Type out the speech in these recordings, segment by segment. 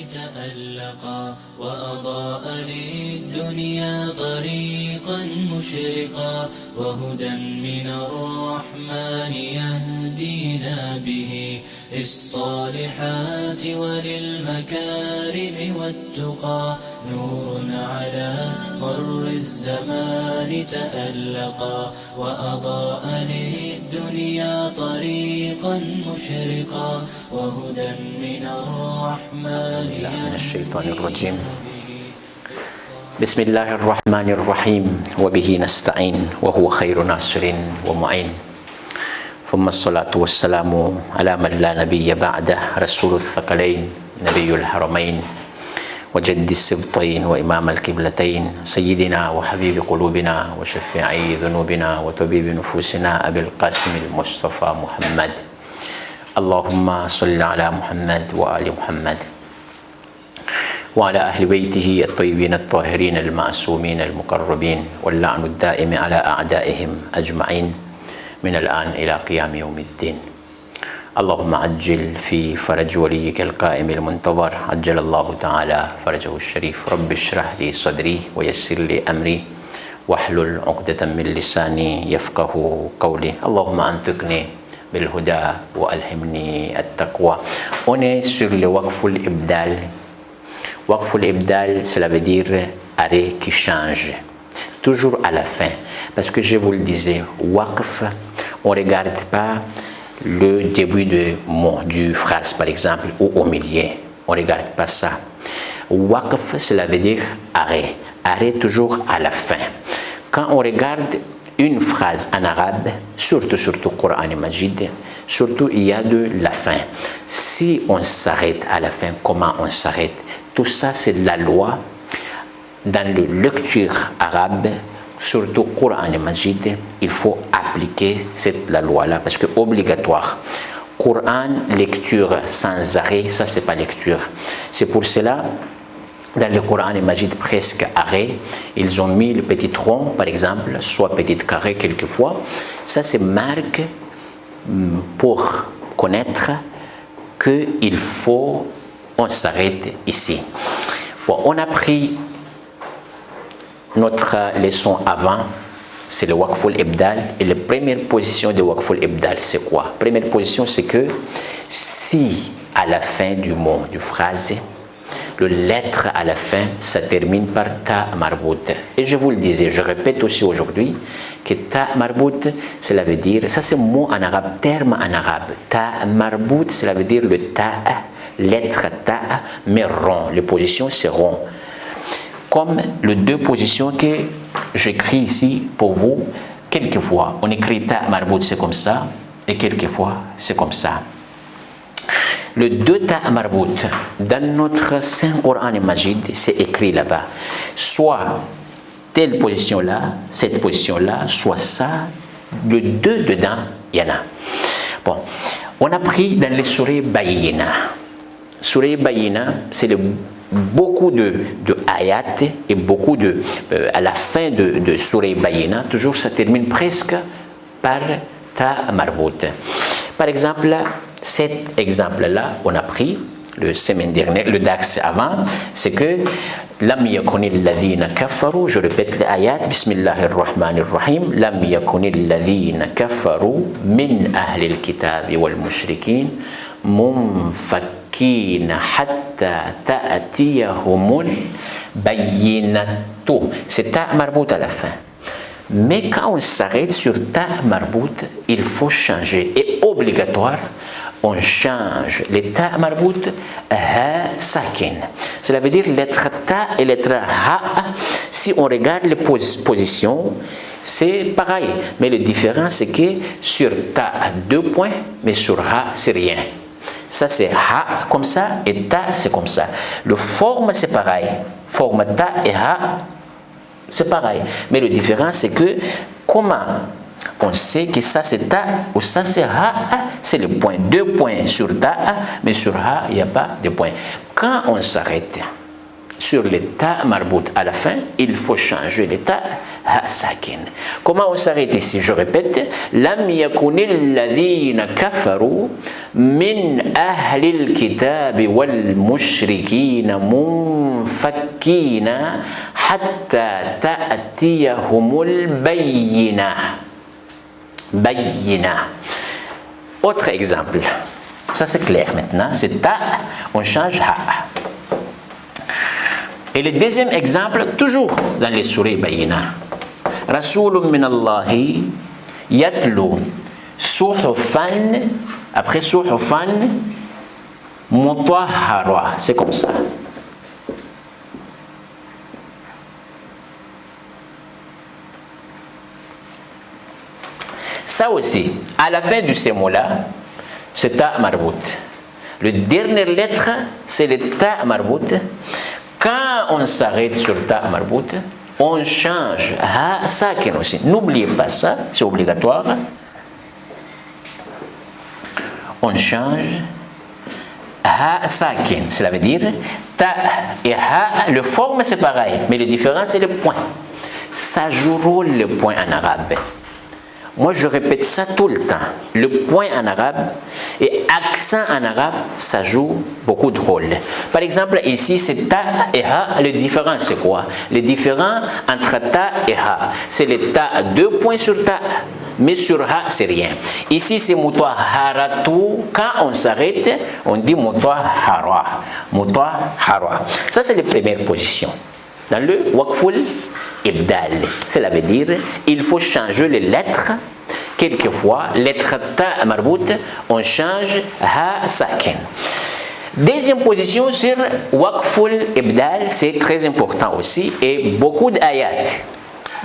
تألقا وأضاء للدنيا طريقا مشرقا وهدى من الرحمن يهدينا به للصالحات وللمكارم والتقى نور على مر الزمان تألقا وأضاء للدنيا طريقا مشرقا وهدى من الرحمن من الشيطان الرجيم. بسم الله الرحمن الرحيم وبه نستعين وهو خير ناصر ومعين ثم الصلاة والسلام على من لا نبي بعده رسول الثقلين نبي الحرمين وجد السبطين وإمام القبلتين سيدنا وحبيب قلوبنا وشفيع ذنوبنا وطبيب نفوسنا أبي القاسم المصطفى محمد اللهم صل على محمد وآل محمد وعلى أهل بيته الطيبين الطاهرين المعصومين المقربين واللعن الدائم على أعدائهم أجمعين من الآن إلى قيام يوم الدين. اللهم عجل في فرج وليك القائم المنتظر عجل الله تعالى فرجه الشريف. رب اشرح لي صدري ويسر لي أمري واحلل عقدة من لساني يفقه قولي. اللهم أنطقني بالهدى وألهمني التقوى. On est sur le Waqful Ibdal. Waqful Ibdal, cela veut dire arrêt qui change. Toujours à la fin. Parce que je vous le disais, Waqf, on ne regarde pas le début de mot, du phrase par exemple, ou au milieu. On ne regarde pas ça. Waqf, cela veut dire arrêt. Arrêt toujours à la fin. Quand on regarde une phrase en arabe, surtout Coran et Majid, surtout il y a de la fin. Si on s'arrête à la fin, comment on s'arrête? Tout ça c'est de la loi. Dans la lecture arabe, surtout Coran et Majid, il faut appliquer la loi-là parce que obligatoire. Coran, lecture sans arrêt, ça c'est pas lecture. C'est pour cela, dans le Coran et Majid, presque arrêt, ils ont mis le petit rond, par exemple, soit petit carré quelquefois. Ça c'est marque pour connaître qu'il faut, on s'arrête ici. Bon, on a pris notre leçon avant, c'est le Waqful Ibdal. Et la première position de Waqful Ibdal, c'est quoi? Première position, c'est que si à la fin du mot, du phrase, le lettre à la fin, ça termine par ta marbout. Et je vous le disais, je répète aussi aujourd'hui que ta marbout, cela veut dire, ça c'est mot en arabe, terme en arabe. Ta marbout, cela veut dire le ta, lettre ta, mais rond. Les positions, c'est rond. Comme les deux positions que j'écris ici pour vous, quelquefois, on écrit ta marbout, c'est comme ça, et quelquefois, c'est comme ça. Le deux ta marbout, dans notre Saint Coran et Majid, c'est écrit là-bas. Soit telle position-là, cette position-là, soit ça, le deux dedans, il y en a. Bon, on a pris dans les Surah Bayina. Surah Bayina, c'est beaucoup de ayats et beaucoup de à la fin de Surah Bayina, toujours ça termine presque par ta marbout. Par exemple, cet exemple-là, on a pris le semaine dernière, le DAX avant, c'est que Lam yakunil ladhina kafaru, je répète les ayats, Bismillahir Rahmanir Rahim, Lam yakunil ladhina kafaru min ahlil kitabi wal mushrikin munfakina hatta ta'tiyahumul bayyinatu. C'est ta marbout à la fin. Mais quand on s'arrête sur ta marbout, il faut changer. Et obligatoire, on change les ta marbout ha sakin. Cela veut dire lettre ta et lettre ha. Si on regarde les positions, c'est pareil. Mais le différence, c'est que sur ta, 2 points, mais sur ha, c'est rien. Ça, c'est ha comme ça et ta, c'est comme ça. Le forme, c'est pareil. Forme ta et ha, c'est pareil. Mais le différence, c'est que comment on sait que ça c'est ta ou ça c'est ha, c'est le point. 2 points sur ta, mais sur ha, il n'y a pas de point. Quand on s'arrête sur l'état marbout à la fin, il faut changer l'état ha sakin. Comment on s'arrête ici? Je répète, lam yakunil ladhina kafaru min ahlil kitabi wal mushrikina munfakkina hatta ta'tiyahumul bayyina. Bayyina. Autre exemple. Ça c'est clair maintenant. C'est ta, on change ha. Et le deuxième exemple, toujours dans les sourées Bayyina. Rasoulun min Allahi yatlu suhufan, après suhufan mutahhara. C'est comme ça. Ça aussi, à la fin de ces mots-là, c'est ta marbout. Le dernière lettre, c'est le ta marbout. Quand on s'arrête sur ta marbout, on change ha sakin aussi. N'oubliez pas ça, c'est obligatoire. On change ha sakin. Cela veut dire ta et ha, le forme c'est pareil, mais la différence c'est le point. Ça joue rôle le point en arabe. Moi, je répète ça tout le temps. Le point en arabe et accent en arabe, ça joue beaucoup de rôle. Par exemple, ici, c'est ta et ha. Le différent, c'est quoi? Le différent entre ta et ha, c'est le ta à 2 points sur ta, mais sur ha, c'est rien. Ici, c'est mutahharatu. Quand on s'arrête, on dit mutahhara. Mutahhara. Ça, c'est la première position. Dans le waqful ibdal, cela veut dire il faut changer les lettres. Quelquefois, lettre ta marbout, on change ha sakin. Deuxième position sur waqful ibdal, c'est très important aussi, et beaucoup d'ayats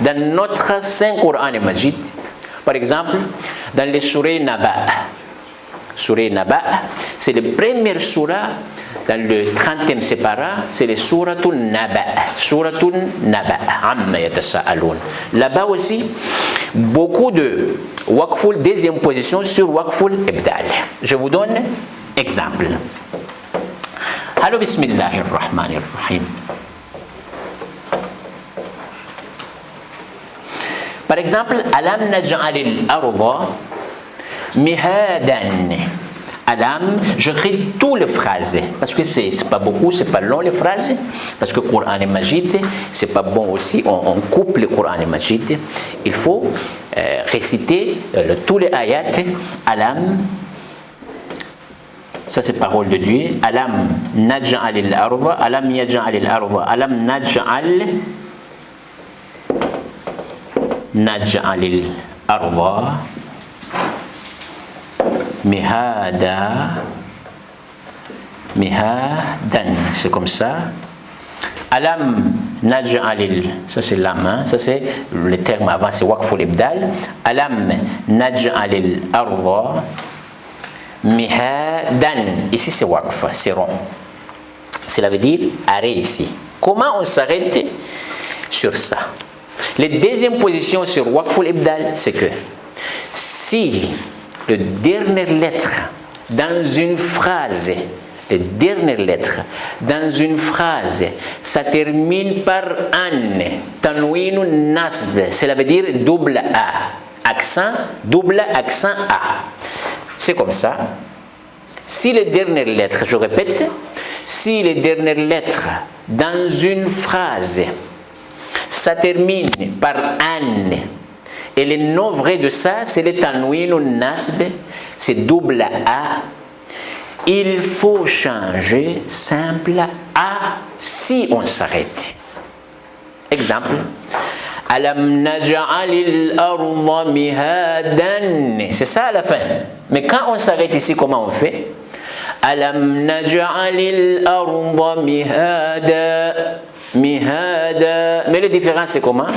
dans notre Saint Coran et Majid. Par exemple, dans les surah Naba. Surah Naba, c'est la première surah. Dans le 30e séparat, c'est le Suratul Naba. Suratul Naba. Amma yatasa'aloun. Là-bas aussi, beaucoup de waqful, deuxième position sur waqful ibdal. Je vous donne exemple. Allo bismillahirrahmanirrahim. Par exemple, alam naj'alil arda mihadan. Adam, je crée toutes les phrases, parce que c'est pas beaucoup, c'est pas long les phrases, parce que le Coran et Majid, c'est pas bon aussi, on coupe le Coran et Majid. Il faut réciter tous les ayats, Alam, ça c'est parole de Dieu, Alam naj'alil arda, Alam yaj'alil arda, Alam naj'alil arda, mihadan, c'est comme ça. Alam naj'alil, ça c'est l'âme, ça c'est le terme avant, c'est waqful ibdal. Alam naj'alil arda mihadan, ici c'est waqf, c'est rond. Cela veut dire arrêt ici. Comment on s'arrête sur ça? La deuxième position sur waqful ibdal, c'est que si la dernière lettre dans une phrase, la dernière lettre dans une phrase, ça termine par an, tanwin nasb, cela veut dire double A, accent, double accent A. C'est comme ça. Si les dernières lettres, je répète, si les dernières lettres dans une phrase, ça termine par an, et le nom vrai de ça, c'est le tanwin nasb, c'est double A. Il faut changer simple A si on s'arrête. Exemple. Alam naj'alil arda mihadan. C'est ça à la fin. Mais quand on s'arrête ici, comment on fait? Alam naj'alil arda mihada. Mais la différence, c'est comment?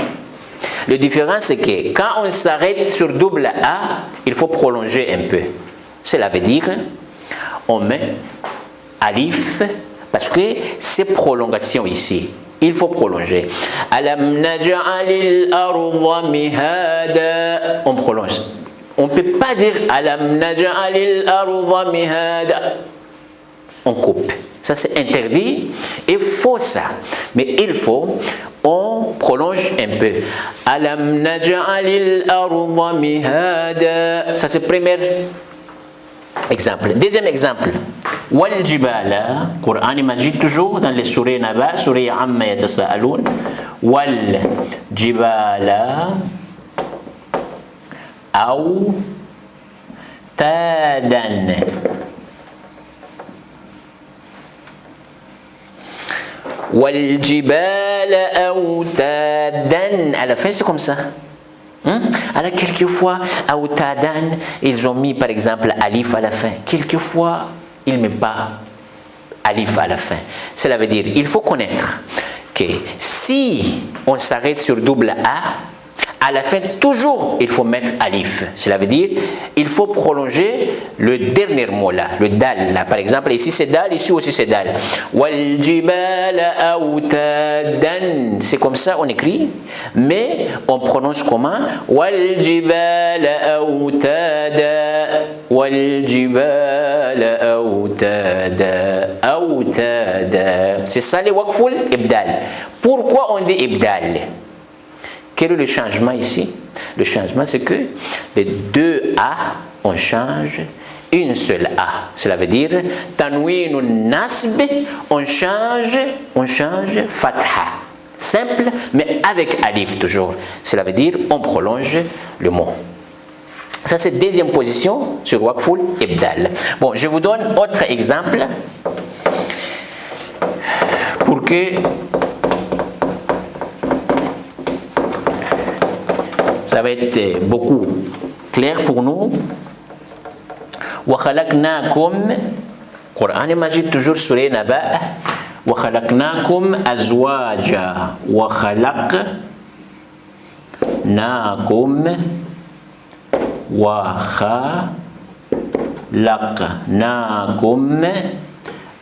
La différence, c'est que quand on s'arrête sur double A, il faut prolonger un peu. Cela veut dire, on met alif, parce que c'est prolongation ici. Il faut prolonger. Alam naj'alil arda mihada. On prolonge. On ne peut pas dire Alam naj'alil arda mihada. On coupe. Ça c'est interdit et faux ça. Mais il faut, on prolonge un peu. Alam naj'alil arda mihada. Ça c'est le premier exemple. Deuxième exemple. Wal jibala, Coran Majid toujours dans les sourates Naba, sourate Amma yatasaalun. Wal jibala awtadan. والجبال أوتادا. À la fin, c'est comme ça. Alors, quelquefois, أوتادا, ils ont mis par exemple alif à la fin. Quelquefois, ils ne mettent pas alif à la fin. Cela veut dire il faut connaître que si on s'arrête sur double A, à la fin, toujours, il faut mettre alif. Cela veut dire il faut prolonger le dernier mot là, le dal là. Par exemple, ici c'est dal, ici aussi c'est dal. Wal jibala awtadan. C'est comme ça on écrit, mais on prononce comment? Wal jibala awtada. Wal jibala awtada. Awtada. C'est ça les waqful ibdal. Pourquoi on dit ibdal? Quel est le changement ici? Le changement, c'est que les deux A, on change une seule A. Cela veut dire, tanwinun nasb, on change fatha. Simple, mais avec alif toujours. Cela veut dire, on prolonge le mot. Ça, c'est deuxième position sur waqful ibdal. Bon, je vous donne autre exemple pour que ça va être beaucoup clair pour nous. Wa khalaqnakum, Coran Majid toujours sur les Naba. Wa khalaqnakum azwaja. Wa khalaqnakum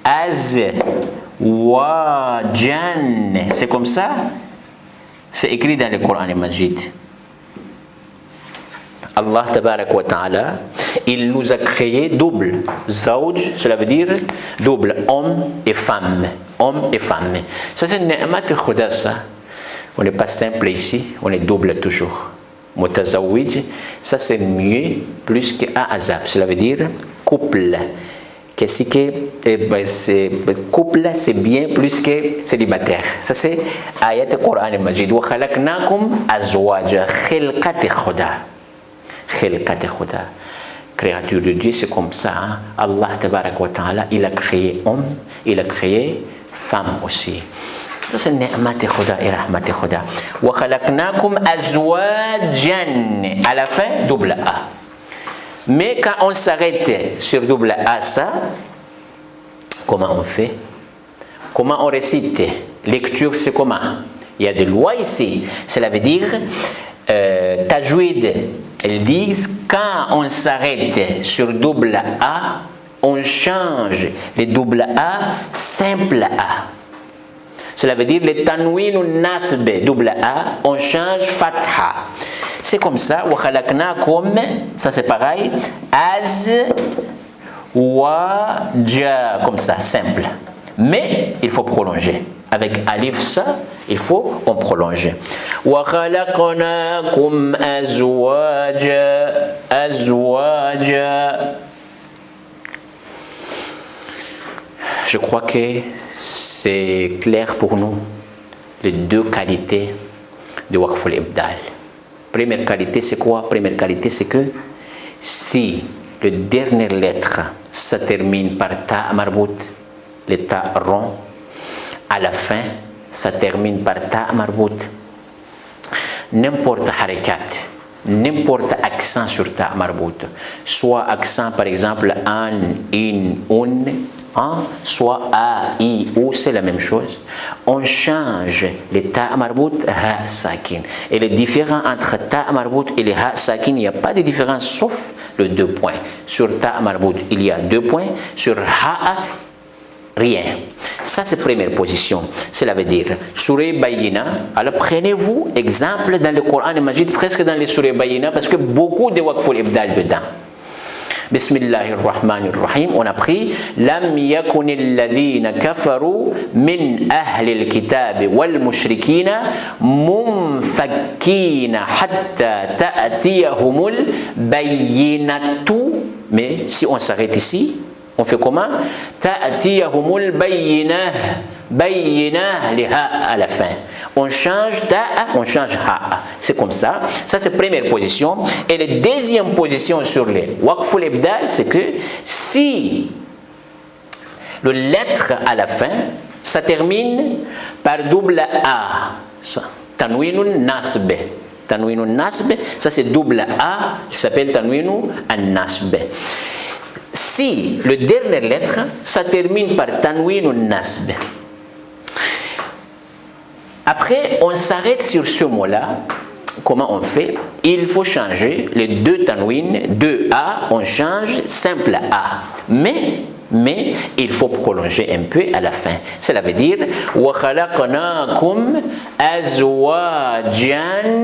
azwajan. C'est comme ça? C'est écrit dans le Coran Majid. Allah tabarak wa ta'ala, il nous a créé double. Zawj, cela veut dire double, homme et femme. Homme et femme. Ça c'est une ni'mat khuda ça. On n'est pas simple ici, on est double toujours. Mutazawwij, ça c'est mieux plus que azab. Cela veut dire couple. Qu'est-ce que couple c'est bien plus que célibataire. Ça c'est ayat Coran Majid. Wa khalaqnakum azwaja khilqat khuda. Créature de Dieu, c'est comme ça. Hein? Allah tabarak wa ta'ala, il a créé homme, il a créé femme aussi. Ça c'est ni'mat khuda et rahmat khuda. Wa khalaqnakum azwajan. À la fin, double A. Mais quand on s'arrête sur double A, ça, comment on fait? Comment on récite? Lecture, c'est comment? Il y a des lois ici. Cela veut dire tajwid. Elles disent quand on s'arrête sur double A, on change les double A simple A. Cela veut dire les tanwin ou nasb double A, on change fatha. C'est comme ça. Wa khalaqnakum, ça c'est pareil. Az wa ja, comme ça, simple. Mais il faut prolonger. Avec alif ça, il faut on prolonge. Wa khalaqnakum azwaja. Je crois que c'est clair pour nous les deux qualités de waqful ibdal. Première qualité, c'est quoi? Première qualité, c'est que si le dernière lettre se termine par ta marbout, le ta rond, à la fin, ça termine par ta marbout. N'importe harikat, n'importe accent sur ta marbout, soit accent par exemple an, in, un, soit a, i, ou, c'est la même chose. On change les ta marbout, ha, sakin. Et les différents entre ta marbout et les ha, sakin, il n'y a pas de différence sauf le 2 points. Sur ta marbout, il y a 2 points. Sur ha, rien. Ça, c'est la première position. Cela veut dire, Surah Bayina, alors prenez-vous exemple dans le Coran Majid, presque dans les Surah Bayina, parce que beaucoup de waqful ibdal dedans. Bismillahir Rahmanir Rahim, on a pris Lam yakunil ladhina kafaru min ahli al-kitab wal mushrikina munfakkina hatta ta'tiyahumul bayyinatu. Mais si on s'arrête ici, on fait comment? Ta'tiyahumul bayyinah. Bayyinah li ha à la fin. On change ta, on change ha. C'est comme ça. Ça, c'est la première position. Et la deuxième position sur les waqful ibdal, c'est que si le lettre à la fin, ça termine par double A. Tanwinun nasb. Tanwinun nasb, ça c'est double A, qui s'appelle tanwinu an-nasb. Si le dernière lettre, ça termine par tanwinun nasb. Après, on s'arrête sur ce mot-là. Comment on fait? Il faut changer les deux tanwin, deux A, on change simple A. Mais il faut prolonger un peu à la fin. Cela veut dire wa khalaqnakum azwajan.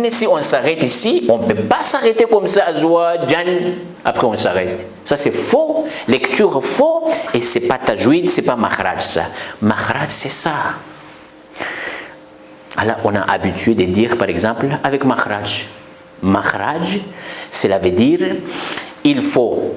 Si on s'arrête ici, on ne peut pas s'arrêter comme ça, azwajan. Après on s'arrête. Ça c'est faux, lecture faux, et c'est pas tajwid, c'est pas makhraj ça. Makhraj c'est ça. Alors on a habitué de dire par exemple avec makhraj. Makhraj, cela veut dire il faut,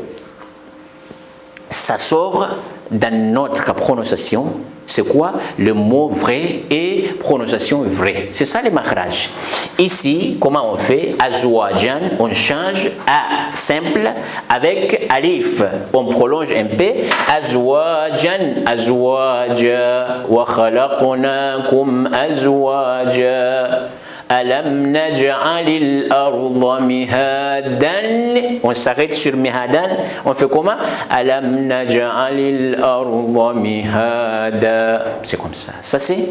ça sort dans notre prononciation. C'est quoi? Le mot vrai et prononciation vraie. C'est ça les makhraj. Ici, comment on fait? Azwajan, on change A simple avec alif. On prolonge un peu. Azwajan, azwaja, wa khalaqnakum azwaja. Alam naj'alil arda mihadan. On s'arrête sur mihadan. On fait comment? Alam naj'alil arda mihada. C'est comme ça. Ça c'est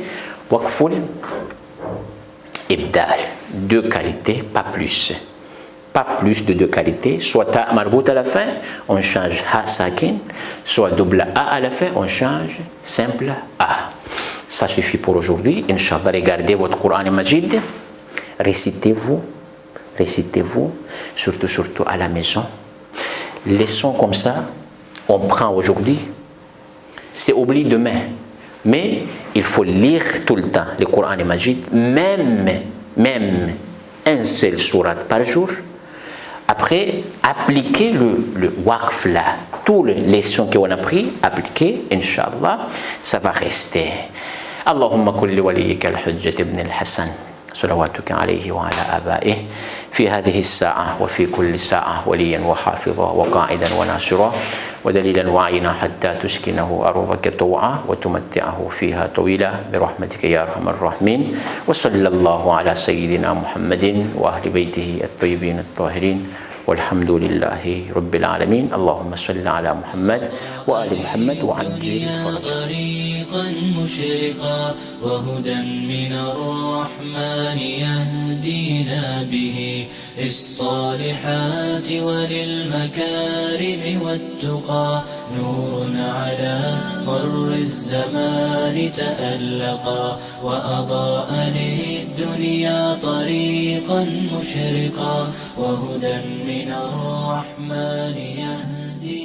waqful ibdal. Deux qualités, pas plus. Pas plus de deux qualités. Soit ta marbout à la fin, on change ha sakin. Soit double a à la fin, on change simple a. Ça suffit pour aujourd'hui. Inch'Allah, regardez votre Coran Majid. Récitez-vous, surtout à la maison. Les sons comme ça, on prend aujourd'hui, c'est oublié demain. Mais il faut lire tout le temps le Coran Majid, même un seul surat par jour. Après, appliquer le waqf là, toutes les leçons qu'on a prises, appliquer, Inch'Allah, ça va rester. Allahumma kulli waliyika al-Hujjat ibn al-Hassan. صلواتك عليه وعلى آبائه في هذه الساعة وفي كل ساعة وليا وحافظا وقائدا وناصرا ودليلا وعينا حتى تسكنه أرضك طوعا وتمتعه فيها طويلا برحمتك يا أرحم الراحمين وصلى الله على سيدنا محمد وأهل بيته الطيبين الطاهرين والحمد لله رب العالمين. اللهم صل على محمد وآل محمد وعجل طريقا مشرقا وهدى من الرحمن يهدينا به للصالحات وللمكارم والتقى نور على مر الزمان تألقا وأضاء للدنيا طريقا مشرقا وهدى من الرحمن يهدي